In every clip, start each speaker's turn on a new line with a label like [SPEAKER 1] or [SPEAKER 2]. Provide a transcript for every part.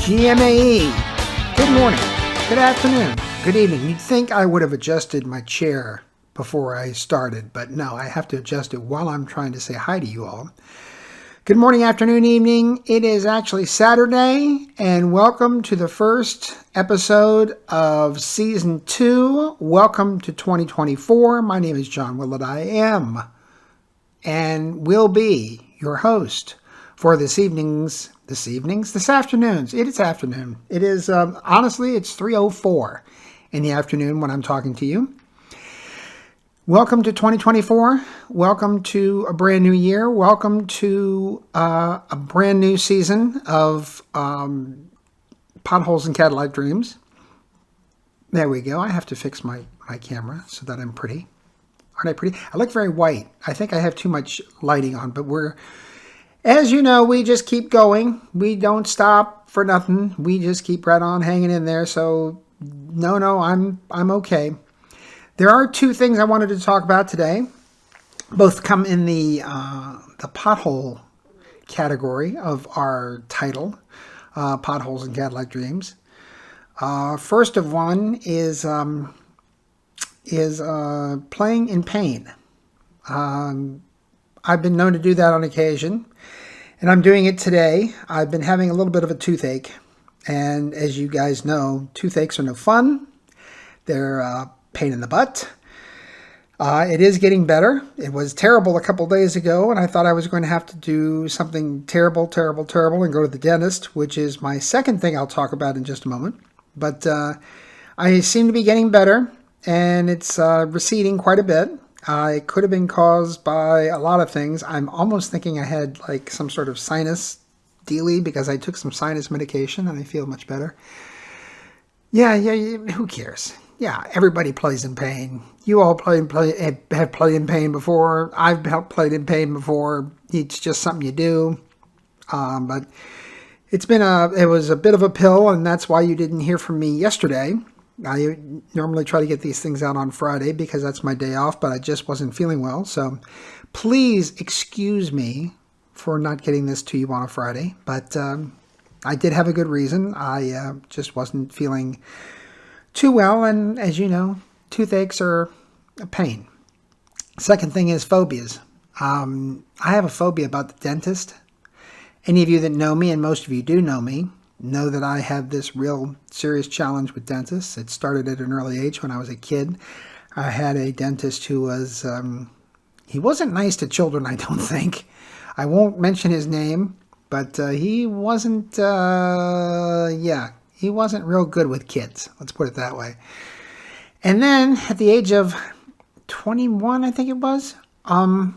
[SPEAKER 1] GMAE. Good morning, good afternoon, good evening. You'd think I would have adjusted my chair before I started, but no, I have to adjust it while I'm trying to say hi to you all. Good morning, afternoon, evening. It is actually Saturday, and welcome to the first episode of Season 2. Welcome to 2024. My name is John Willett. I am and will be your host for this afternoons. It is afternoon. It is, honestly, it's 3:04 in the afternoon when I'm talking to you. Welcome to 2024. Welcome to a brand new year. Welcome to a brand new season of Potholes and Cadillac Dreams. There we go. I have to fix my camera so that I'm pretty. Aren't I pretty? I look very white. I think I have too much lighting on, but as you know, we just keep going. We don't stop for nothing. We just keep right on hanging in there. So no, I'm okay. There are two things I wanted to talk about today. Both come in the pothole category of our title, Potholes and Cadillac Dreams. First of one is playing in pain. I've been known to do that on occasion, and I'm doing it today. I've been having a little bit of a toothache, and as you guys know, toothaches are no fun. They're pain in the butt. It is getting better. It was terrible a couple days ago, and I thought I was going to have to do something terrible and go to the dentist, which is my second thing I'll talk about in just a moment. But I seem to be getting better, and it's receding quite a bit. It could have been caused by a lot of things. I'm almost thinking I had like some sort of sinus dealy because I took some sinus medication and I feel much better. Yeah, who cares? Yeah, everybody plays in pain. You all have played in pain before. I've played in pain before. It's just something you do. But it was a bit of a pill, and that's why you didn't hear from me yesterday. I normally try to get these things out on Friday because that's my day off, but I just wasn't feeling well. So please excuse me for not getting this to you on a Friday. But I did have a good reason. I just wasn't feeling too well. And as you know, toothaches are a pain. Second thing is phobias. I have a phobia about the dentist. Any of you that know me, and most of you do know that I have this real serious challenge with dentists. It started at an early age when I was a kid. I had a dentist who was, he wasn't nice to children, I don't think. I won't mention his name, but he wasn't real good with kids. Let's put it that way. And then at the age of 21, I think it was, I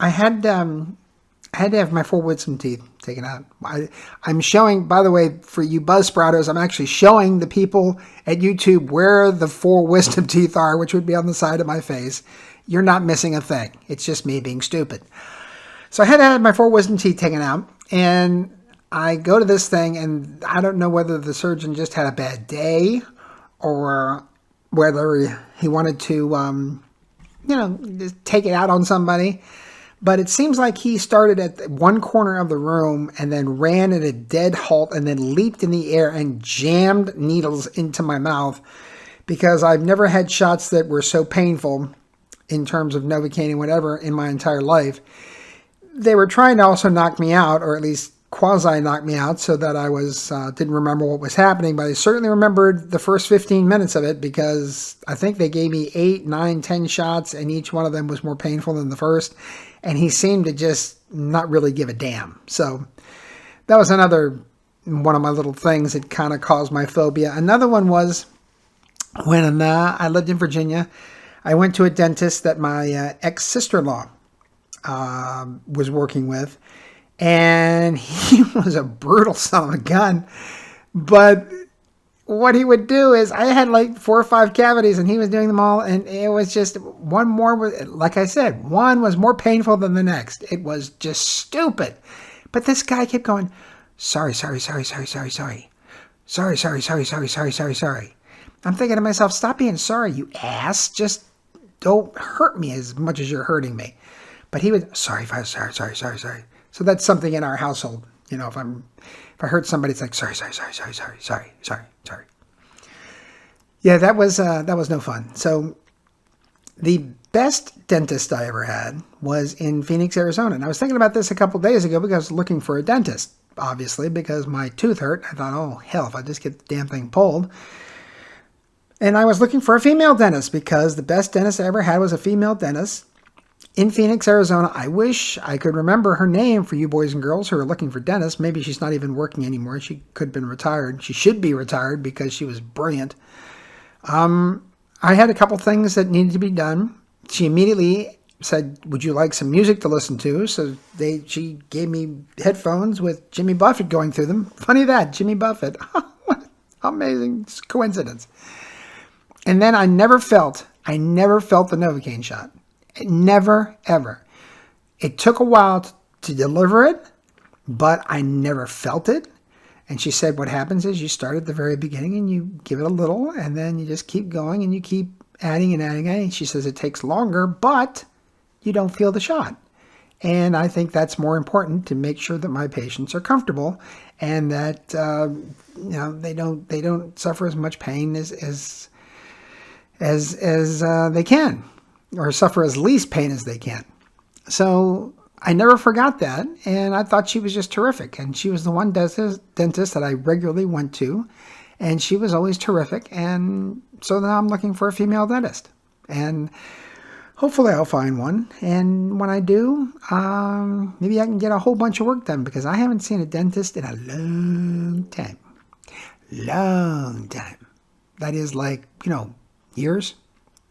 [SPEAKER 1] had to have my 4 wisdom teeth taken out. I'm showing, by the way, for you buzzsprouters, I'm actually showing the people at YouTube where the 4 wisdom teeth are, which would be on the side of my face. You're not missing a thing. It's just me being stupid. So I had to have my 4 wisdom teeth taken out, and I go to this thing, and I don't know whether the surgeon just had a bad day or whether he wanted to, just take it out on somebody. But it seems like he started at one corner of the room and then ran at a dead halt and then leaped in the air and jammed needles into my mouth, because I've never had shots that were so painful in terms of Novocaine and whatever in my entire life. They were trying to also knock me out, or at least quasi-knock me out, so that I didn't remember what was happening. But I certainly remembered the first 15 minutes of it, because I think they gave me 8, 9, 10 shots, and each one of them was more painful than the first. And he seemed to just not really give a damn. So that was another one of my little things that kind of caused my phobia. Another one was when I lived in Virginia. I went to a dentist that my ex-sister-in-law was working with. And he was a brutal son of a gun. But what he would do is, I had like 4 or 5 cavities and he was doing them all. And it was just one more, like I said, one was more painful than the next. It was just stupid. But this guy kept going, sorry. I'm thinking to myself, stop being sorry, you ass. Just don't hurt me as much as you're hurting me. But he would, sorry. So that's something in our household. if I heard somebody, it's like, sorry. Yeah, that was no fun. So the best dentist I ever had was in Phoenix, Arizona. And I was thinking about this a couple days ago because I was looking for a dentist, obviously, because my tooth hurt. I thought, oh, hell, if I just get the damn thing pulled. And I was looking for a female dentist because the best dentist I ever had was a female dentist in Phoenix, Arizona. I wish I could remember her name for you boys and girls who are looking for dentists. Maybe she's not even working anymore. She could have been retired. She should be retired because she was brilliant. I had a couple things that needed to be done. She immediately said, would you like some music to listen to? So she gave me headphones with Jimmy Buffett going through them. Funny that, Jimmy Buffett. What amazing coincidence. And then I never felt the Novocaine shot. Never, ever. It took a while to deliver it, but I never felt it. And she said what happens is you start at the very beginning and you give it a little, and then you just keep going and you keep adding and adding. And she says it takes longer, but you don't feel the shot. And I think that's more important to make sure that my patients are comfortable and that they don't suffer as much pain as they can, or suffer as least pain as they can. So I never forgot that, and I thought she was just terrific. And she was the one dentist that I regularly went to, and she was always terrific. And so now I'm looking for a female dentist, and hopefully I'll find one. And when I do, maybe I can get a whole bunch of work done, because I haven't seen a dentist in a long time. That is like, years.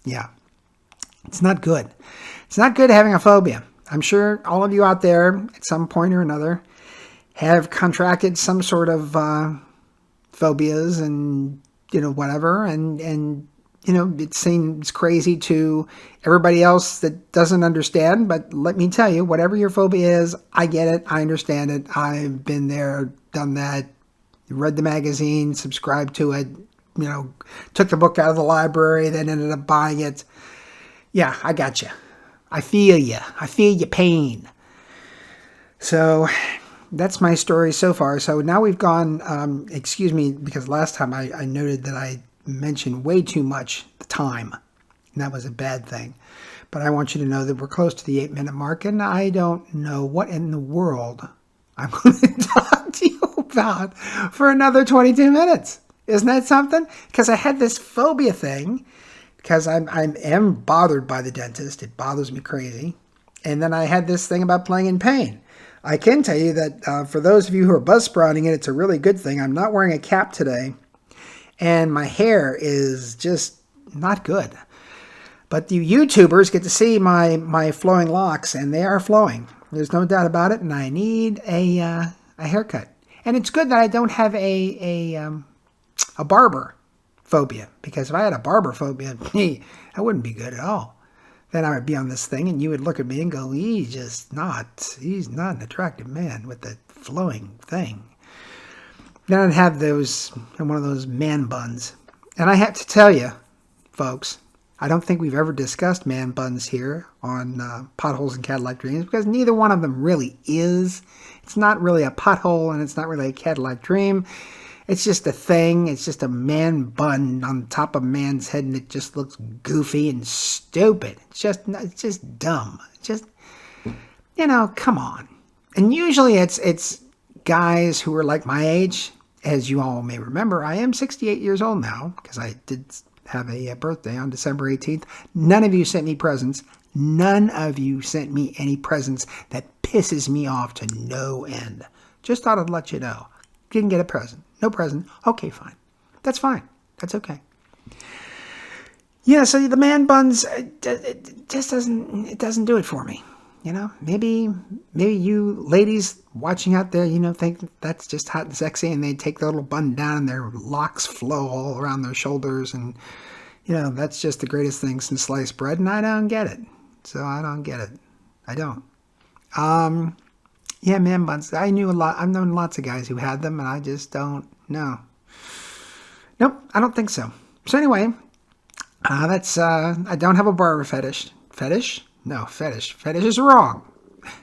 [SPEAKER 1] Yeah. It's not good. It's not good having a phobia. I'm sure all of you out there at some point or another have contracted some sort of phobias and, whatever. And it seems crazy to everybody else that doesn't understand. But let me tell you, whatever your phobia is, I get it. I understand it. I've been there, done that, read the magazine, subscribed to it, took the book out of the library, then ended up buying it. Yeah, I got you. I feel you. I feel your pain. So that's my story so far. So now we've gone, excuse me, because last time I noted that I mentioned way too much the time. And that was a bad thing. But I want you to know that we're close to the 8-minute mark, and I don't know what in the world I'm going to talk to you about for another 22 minutes. Isn't that something? Because I had this phobia thing, because I am bothered by the dentist. It bothers me crazy. And then I had this thing about playing in pain. I can tell you that for those of you who are buzzsprouting it, it's a really good thing. I'm not wearing a cap today, and my hair is just not good. But you YouTubers get to see my flowing locks, and they are flowing. There's no doubt about it, and I need a haircut. And it's good that I don't have a barber phobia, because if I had a barber phobia, that wouldn't be good at all. Then I would be on this thing, and you would look at me and go, he's not an attractive man with the flowing thing. Then I'd have one of those man buns. And I have to tell you, folks, I don't think we've ever discussed man buns here on Potholes and Cadillac Dreams, because neither one of them really is. It's not really a pothole, and it's not really a Cadillac dream. It's just a thing. It's just a man bun on top of a man's head, and it just looks goofy and stupid. It's just dumb. Just, come on. And usually it's guys who are like my age. As you all may remember, I am 68 years old now, because I did have a birthday on December 18th. None of you sent me presents. None of you sent me any presents. That pisses me off to no end. Just thought I'd let you know. Didn't get a present. No present. Okay, fine. That's fine. That's okay. Yeah, so the man buns, it just doesn't do it for me. Maybe you ladies watching out there, think that's just hot and sexy, and they take their little bun down and their locks flow all around their shoulders, and, that's just the greatest thing since sliced bread, and I don't get it. So I don't get it. I don't. Yeah, man buns. I've known lots of guys who had them, and I just don't know. Nope, I don't think so. So anyway, I don't have a barber fetish. Fetish? No, fetish. Fetish is wrong.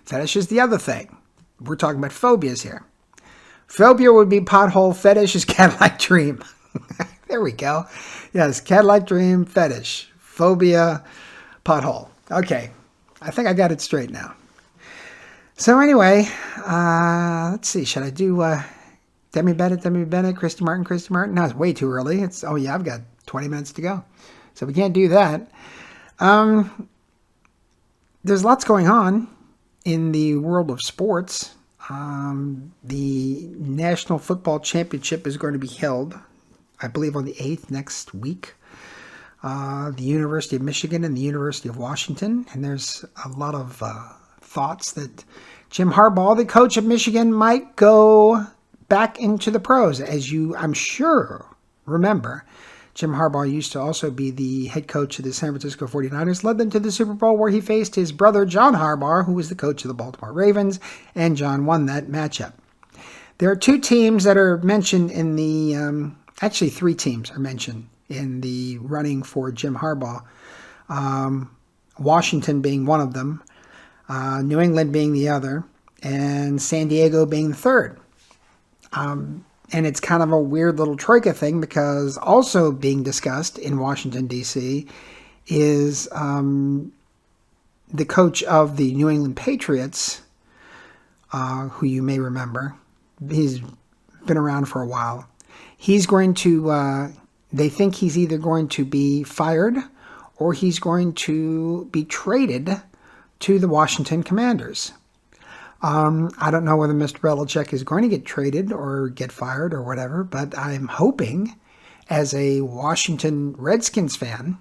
[SPEAKER 1] Fetish is the other thing. We're talking about phobias here. Phobia would be pothole. Fetish is cat-like dream. There we go. Yes, cat-like dream, fetish. Phobia, pothole. Okay, I think I got it straight now. So anyway, let's see. Should I do Demi Bennett, Christy Martin? No, it's way too early. I've got 20 minutes to go. So we can't do that. There's lots going on in the world of sports. The National Football Championship is going to be held, I believe, on the 8th next week. The University of Michigan and the University of Washington. And there's a lot of thoughts that Jim Harbaugh, the coach of Michigan, might go back into the pros. As you, I'm sure, remember, Jim Harbaugh used to also be the head coach of the San Francisco 49ers, led them to the Super Bowl where he faced his brother John Harbaugh, who was the coach of the Baltimore Ravens, and John won that matchup. There are two teams that are mentioned in the, actually 3 teams are mentioned in the running for Jim Harbaugh, Washington being one of them, New England being the other, and San Diego being the third. And it's kind of a weird little troika thing because also being discussed in Washington, D.C. is the coach of the New England Patriots, who you may remember. He's been around for a while. He's going to, they think he's either going to be fired or he's going to be traded to the Washington Commanders. I don't know whether Mr. Belichick is going to get traded or get fired or whatever, but I'm hoping, as a Washington Redskins fan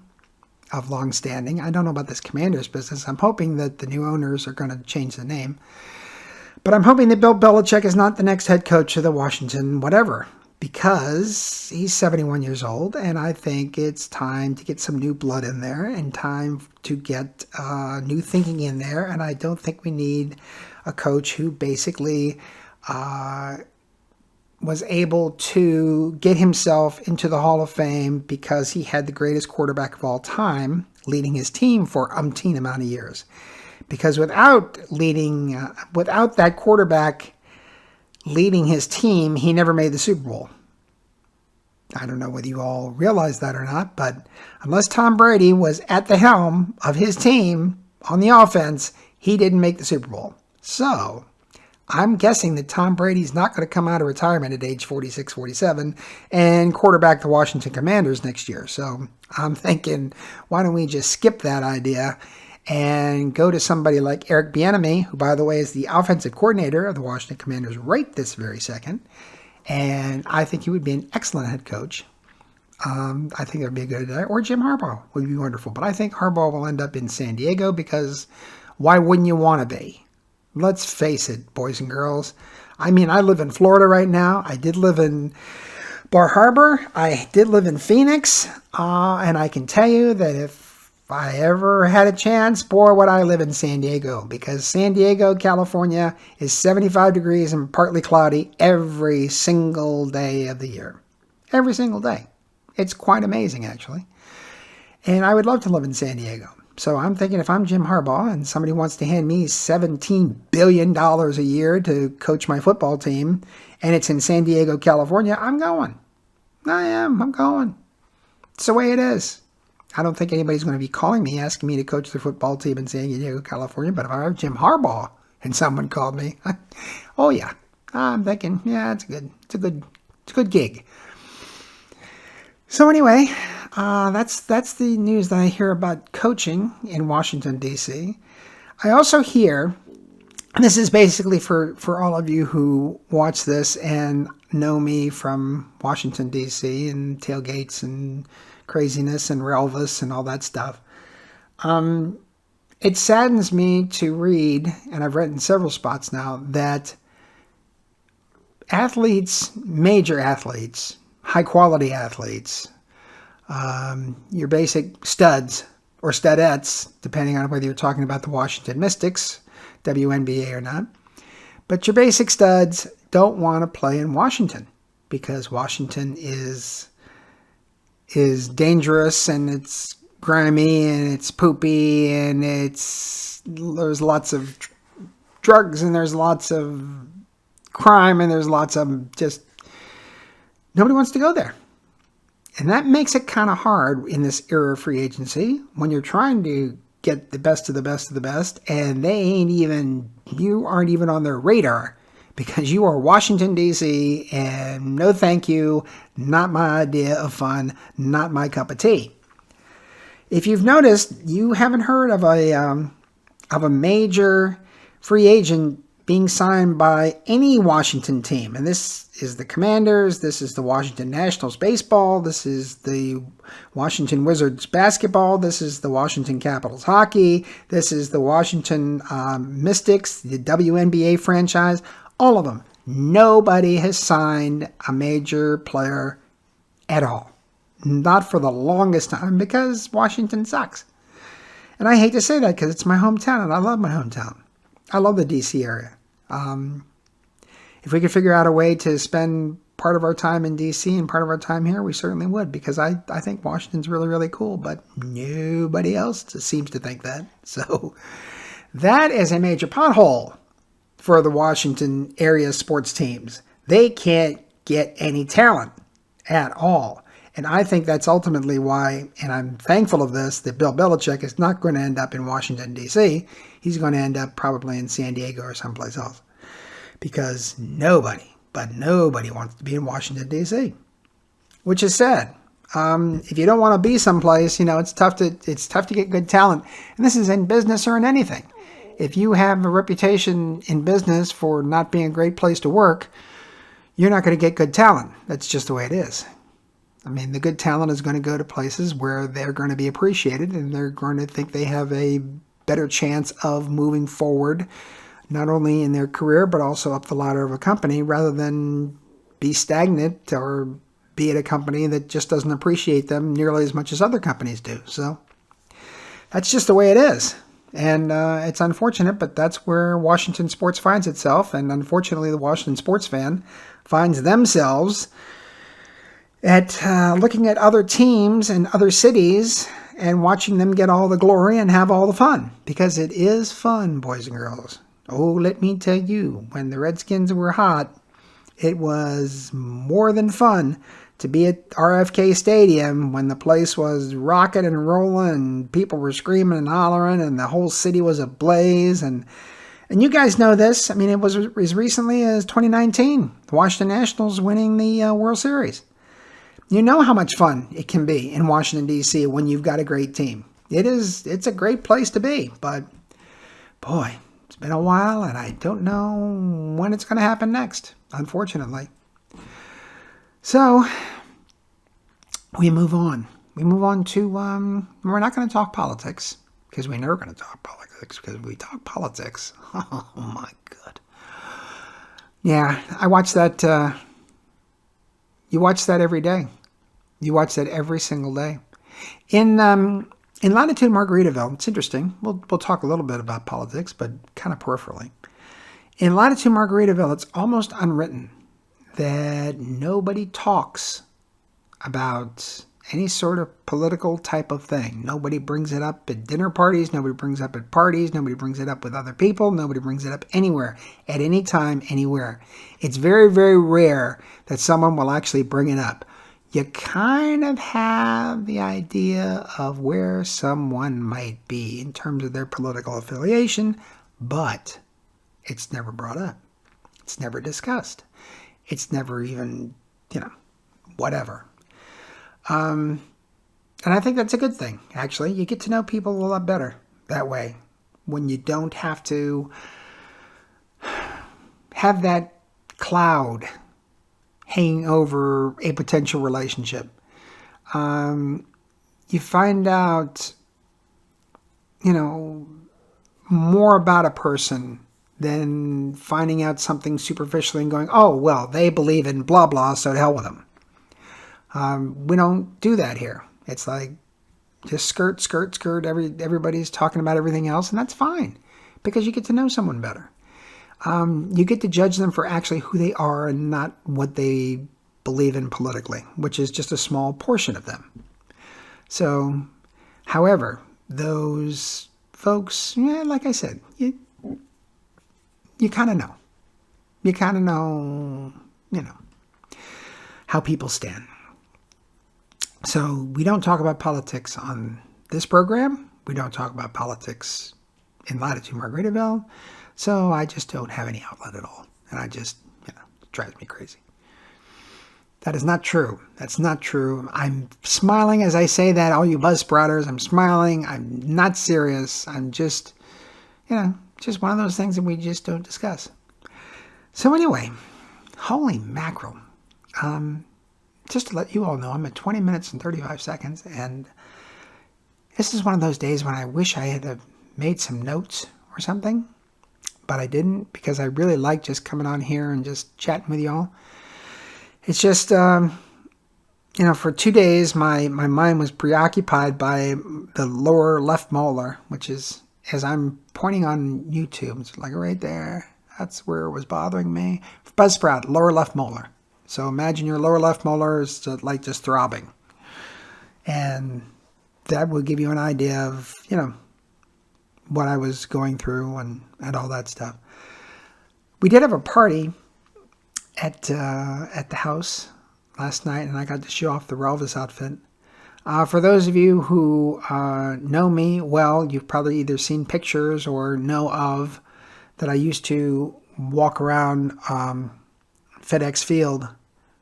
[SPEAKER 1] of long standing, I don't know about this Commanders business, I'm hoping that the new owners are going to change the name. But I'm hoping that Bill Belichick is not the next head coach of the Washington whatever, because he's 71 years old, and I think it's time to get some new blood in there and time to get new thinking in there, and I don't think we need a coach who basically was able to get himself into the Hall of Fame because he had the greatest quarterback of all time leading his team for umpteen amount of years. Because without that quarterback leading his team, he never made the Super Bowl. I don't know whether you all realize that or not, but unless Tom Brady was at the helm of his team on the offense, he didn't make the Super Bowl. So, I'm guessing that Tom Brady's not going to come out of retirement at age 46, 47 and quarterback the Washington Commanders next year. So, I'm thinking, why don't we just skip that idea and go to somebody like Eric Bieniemy, who, by the way, is the offensive coordinator of the Washington Commanders right this very second. And I think he would be an excellent head coach. I think that would be a good idea. Or Jim Harbaugh would be wonderful. But I think Harbaugh will end up in San Diego because why wouldn't you want to be? Let's face it, boys and girls. I mean, I live in Florida right now. I did live in Bar Harbor. I did live in Phoenix. And I can tell you that if I ever had a chance, boy, would I live in San Diego. Because San Diego, California is 75 degrees and partly cloudy every single day of the year. Every single day. It's quite amazing, actually. And I would love to live in San Diego. So I'm thinking if I'm Jim Harbaugh and somebody wants to hand me $17 billion a year to coach my football team, and it's in San Diego, California, I'm going. I'm going. It's the way it is. I don't think anybody's going to be calling me, asking me to coach the football team in San Diego, California, but if I were Jim Harbaugh and someone called me, oh yeah, I'm thinking, yeah, it's a good gig. So anyway, that's the news that I hear about coaching in Washington, D.C. I also hear, and this is basically for all of you who watch this and know me from Washington, D.C. and tailgates and craziness and Relvis and all that stuff. It saddens me to read, and I've read in several spots now, that athletes, major athletes, high-quality athletes, your basic studs or studettes, depending on whether you're talking about the Washington Mystics, WNBA or not, but your basic studs don't want to play in Washington because Washington is dangerous and it's grimy and it's poopy and there's lots of drugs and there's lots of crime and there's lots of just, nobody wants to go there. And that makes it kind of hard in this era of free agency when you're trying to get the best of the best of the best and you aren't even on their radar because you are Washington, D.C. and no thank you, not my idea of fun, not my cup of tea. If you've noticed, you haven't heard of a major free agent being signed by any Washington team. And this is the Commanders, this is the Washington Nationals baseball, this is the Washington Wizards basketball, this is the Washington Capitals hockey, this is the Washington Mystics, the WNBA franchise, all of them. Nobody has signed a major player at all. Not for the longest time because Washington sucks. And I hate to say that because it's my hometown and I love my hometown. I love the D.C. area. If we could figure out a way to spend part of our time in D.C. and part of our time here, we certainly would because I think Washington's really, really cool, but nobody else seems to think that. So that is a major pothole for the Washington area sports teams. They can't get any talent at all. And I think that's ultimately why, and I'm thankful of this, that Bill Belichick is not going to end up in Washington, D.C. He's going to end up probably in San Diego or someplace else. Because nobody wants to be in Washington, D.C., which is sad. If you don't want to be someplace, it's tough to get good talent. And this is in business or in anything. If you have a reputation in business for not being a great place to work, you're not going to get good talent. That's just the way it is. I mean, the good talent is going to go to places where they're going to be appreciated and they're going to think they have a better chance of moving forward, not only in their career, but also up the ladder of a company rather than be stagnant or be at a company that just doesn't appreciate them nearly as much as other companies do. So that's just the way it is. And it's unfortunate, but that's where Washington sports finds itself. And unfortunately, the Washington sports fan finds themselves at looking at other teams and other cities and watching them get all the glory and have all the fun. Because it is fun, boys and girls. Oh, let me tell you, when the Redskins were hot, it was more than fun to be at RFK Stadium when the place was rocking and rolling and people were screaming and hollering and the whole city was ablaze. And you guys know this. I mean, it was as recently as 2019, the Washington Nationals winning the World Series. You know how much fun it can be in Washington, D.C. when you've got a great team. It's a great place to be, but boy, it's been a while and I don't know when it's going to happen next, unfortunately. So, we move on. We move on to, we're not going to talk politics because we're never going to talk politics because we talk politics. Oh my God. Yeah, I watch that, you watch that every day. You watch that every single day. In Latitude Margaritaville, it's interesting. We'll talk a little bit about politics, but kind of peripherally. In Latitude Margaritaville, it's almost unwritten that nobody talks about any sort of political type of thing. Nobody brings it up at dinner parties. Nobody brings it up at parties. Nobody brings it up with other people. Nobody brings it up anywhere, at any time, anywhere. It's very, very rare that someone will actually bring it up. You kind of have the idea of where someone might be in terms of their political affiliation, but it's never brought up. It's never discussed. It's never even, whatever. And I think that's a good thing, actually. You get to know people a lot better that way when you don't have to have that cloud hanging over a potential relationship. You find out, more about a person than finding out something superficially and going, oh, well, they believe in blah, blah, so to hell with them. We don't do that here. It's like just skirt. Everybody's talking about everything else, and that's fine because you get to know someone better. You get to judge them for actually who they are and not what they believe in politically, which is just a small portion of them. So, however, those folks, like I said, you kind of know. you kind of know, how people stand. So we don't talk about politics on this program. We don't talk about politics in Latitude Margaritaville. So I just don't have any outlet at all. And I just, it drives me crazy. That is not true. That's not true. I'm smiling as I say that, all you buzzsprouters. I'm smiling. I'm not serious. I'm just, just one of those things that we just don't discuss. So anyway, holy mackerel. Just to let you all know, I'm at 20 minutes and 35 seconds, and this is one of those days when I wish I had made some notes or something, but I didn't, because I really like just coming on here and just chatting with y'all. It's just, for 2 days, my mind was preoccupied by the lower left molar, which is, as I'm pointing on YouTube, it's like right there. That's where it was bothering me. Buzzsprout, lower left molar. So imagine your lower left molar is like just throbbing. And that will give you an idea of, what I was going through and all that stuff. We did have a party at the house last night, and I got to show off the Relvis outfit. For those of you who know me well, you've probably either seen pictures or know of that I used to walk around FedEx Field,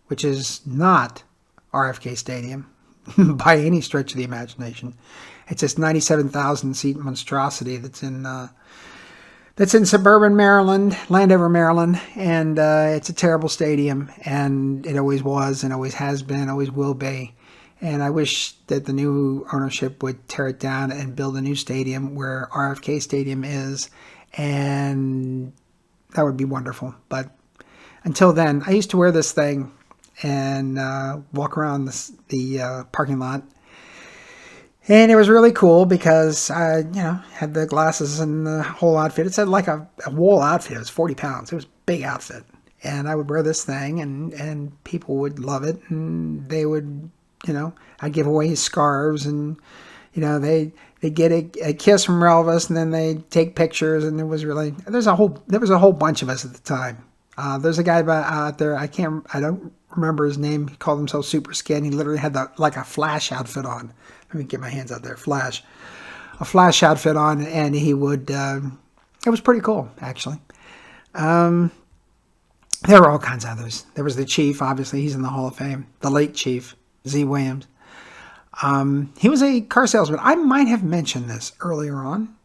[SPEAKER 1] which is not RFK Stadium by any stretch of the imagination. It's this 97,000 seat monstrosity that's in suburban Maryland, Landover, Maryland, and it's a terrible stadium, and it always was and always has been, always will be. And I wish that the new ownership would tear it down and build a new stadium where RFK Stadium is, and that would be wonderful. But until then, I used to wear this thing and walk around the parking lot. And it was really cool because I, had the glasses and the whole outfit. It said like a wool outfit. It was 40 pounds. It was a big outfit. And I would wear this thing and people would love it. And they would, I'd give away scarves and, they get a kiss from Relvis and then they take pictures. And there was a whole bunch of us at the time. There's a guy out there, I don't remember his name. He called himself Super Skin. He literally had like a Flash outfit on. Let me get my hands out there. A Flash outfit on, and he would, it was pretty cool, actually. There were all kinds of others. There was the Chief, obviously, he's in the Hall of Fame. The late Chief, Z. Williams. He was a car salesman. I might have mentioned this earlier on.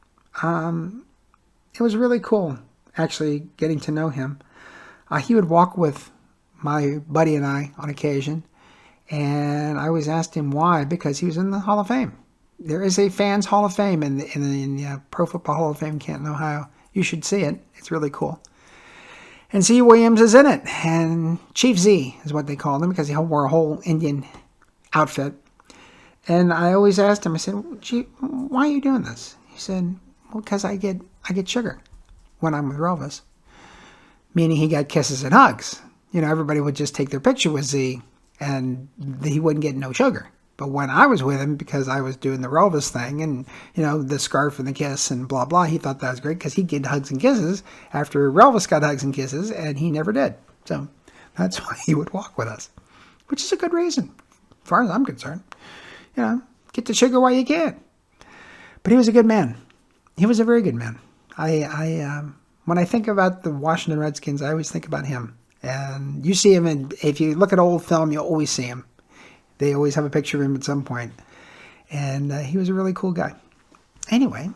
[SPEAKER 1] It was really cool, actually, getting to know him. He would walk with my buddy and I on occasion, and I always asked him why, because he was in the Hall of Fame. There is a fans Hall of Fame in the Pro Football Hall of Fame, Canton, Ohio. You should see it. It's really cool. And Z. Williams is in it, and Chief Z is what they called him because he wore a whole Indian outfit. And I always asked him, I said, "Gee, why are you doing this?" He said, "Well, because I get sugar when I'm with Relvis." Meaning he got kisses and hugs. Everybody would just take their picture with Z, and he wouldn't get no sugar. But when I was with him, because I was doing the Relvis thing and, the scarf and the kiss and blah, blah, he thought that was great because he'd get hugs and kisses after Relvis got hugs and kisses, and he never did. So that's why he would walk with us, which is a good reason, as far as I'm concerned. Get the sugar while you can. But he was a good man. He was a very good man. When I think about the Washington Redskins, I always think about him. And you see him, and if you look at old film, you'll always see him. They always have a picture of him at some point. And he was a really cool guy. Anyway,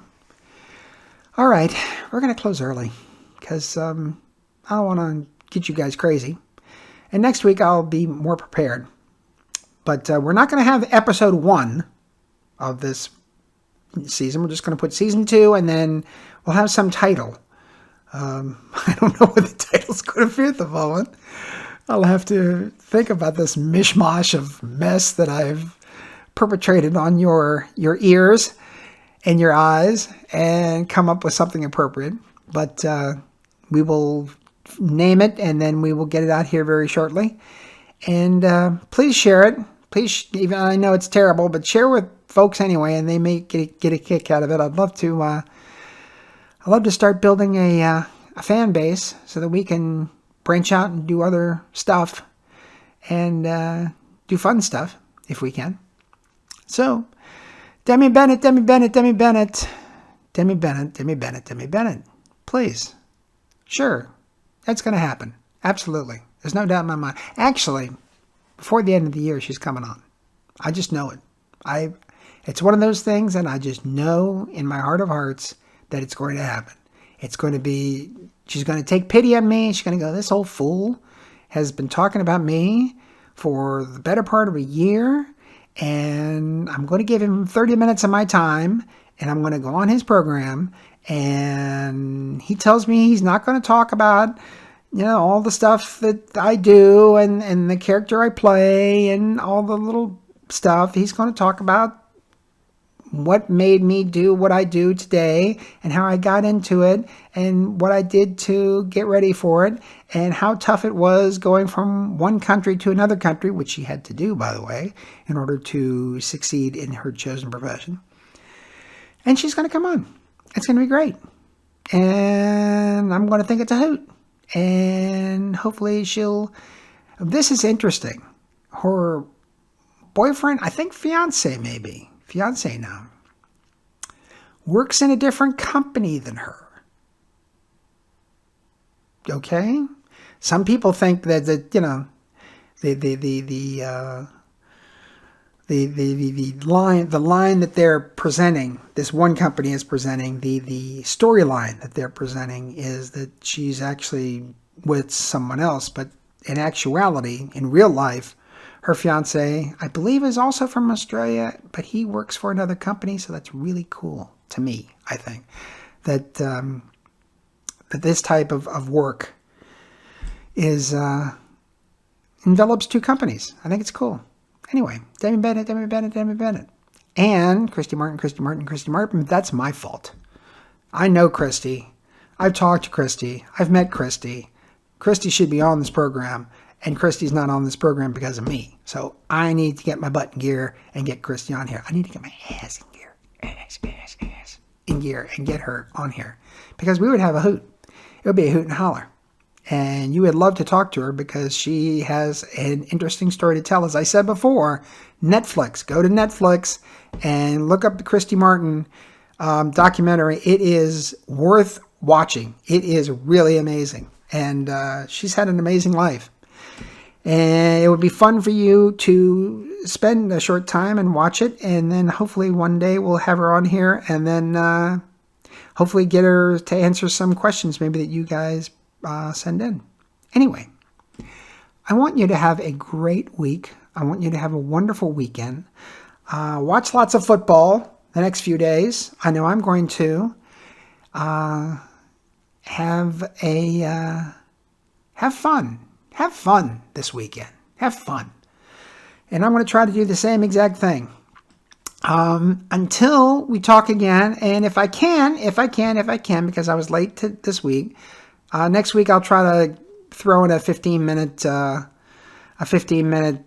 [SPEAKER 1] all right, we're going to close early because I don't want to get you guys crazy. And next week, I'll be more prepared. But we're not going to have episode 1 of this season. We're just going to put season 2, and then we'll have some title. I don't know what the title's going to be at the moment. I'll have to think about this mishmash of mess that I've perpetrated on your ears and your eyes and come up with something appropriate. But we will name it, and then we will get it out here very shortly. And please share it. Please, even I know it's terrible, but share with folks anyway, and they may get a kick out of it. I'd love to start building a fan base so that we can branch out and do other stuff and do fun stuff if we can. So, Demi Bennett, Demi Bennett, Demi Bennett, Demi Bennett, Demi Bennett, Demi Bennett. Please. Sure. That's going to happen. Absolutely. There's no doubt in my mind. Actually, before the end of the year, she's coming on. I just know it. It's one of those things, and I just know in my heart of hearts that it's going to happen. It's going to be, she's going to take pity on me. She's going to go, this old fool has been talking about me for the better part of a year, and I'm going to give him 30 minutes of my time, and I'm going to go on his program, and he tells me he's not going to talk about, all the stuff that I do and the character I play and all the little stuff. He's going to talk about what made me do what I do today and how I got into it and what I did to get ready for it and how tough it was going from one country to another country, which she had to do, by the way, in order to succeed in her chosen profession. And she's going to come on. It's going to be great. And I'm going to think it's a hoot. And hopefully this is interesting. Her boyfriend, I think fiance now, works in a different company than her. Okay? Some people think that the line that they're presenting, this one company is presenting, the storyline that they're presenting is that she's actually with someone else. But in actuality, in real life, her fiance, I believe, is also from Australia, but he works for another company, so that's really cool to me, I think, that this type of work envelops two companies. I think it's cool. Anyway, Demi Bennett, Demi Bennett, Demi Bennett. And Christy Martin, that's my fault. I know Christy. I've talked to Christy. I've met Christy. Christy should be on this program, and Christy's not on this program because of me. So I need to get my butt in gear and get Christy on here. I need to get my ass in gear. Ass in gear and get her on here. Because we would have a hoot. It would be a hoot and holler. And you would love to talk to her because she has an interesting story to tell. As I said before, Netflix. Go to Netflix and look up the Christy Martin documentary. It is worth watching. It is really amazing. And she's had an amazing life. And it would be fun for you to spend a short time and watch it. And then hopefully one day we'll have her on here. And then hopefully get her to answer some questions maybe that you guys send in. Anyway, I want you to have a great week. I want you to have a wonderful weekend. Watch lots of football the next few days. I know I'm going to. Have fun. Have fun this weekend. Have fun. And I'm going to try to do the same exact thing. Until we talk again. And if I can, because I was late this week, next week I'll try to throw in a 15-minute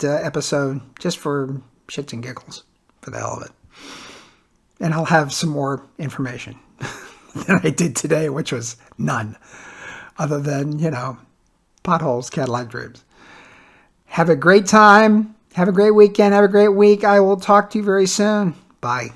[SPEAKER 1] episode just for shits and giggles, for the hell of it. And I'll have some more information than I did today, which was none, other than, potholes, Cadillac dreams. Have a great time. Have a great weekend. Have a great week. I will talk to you very soon. Bye.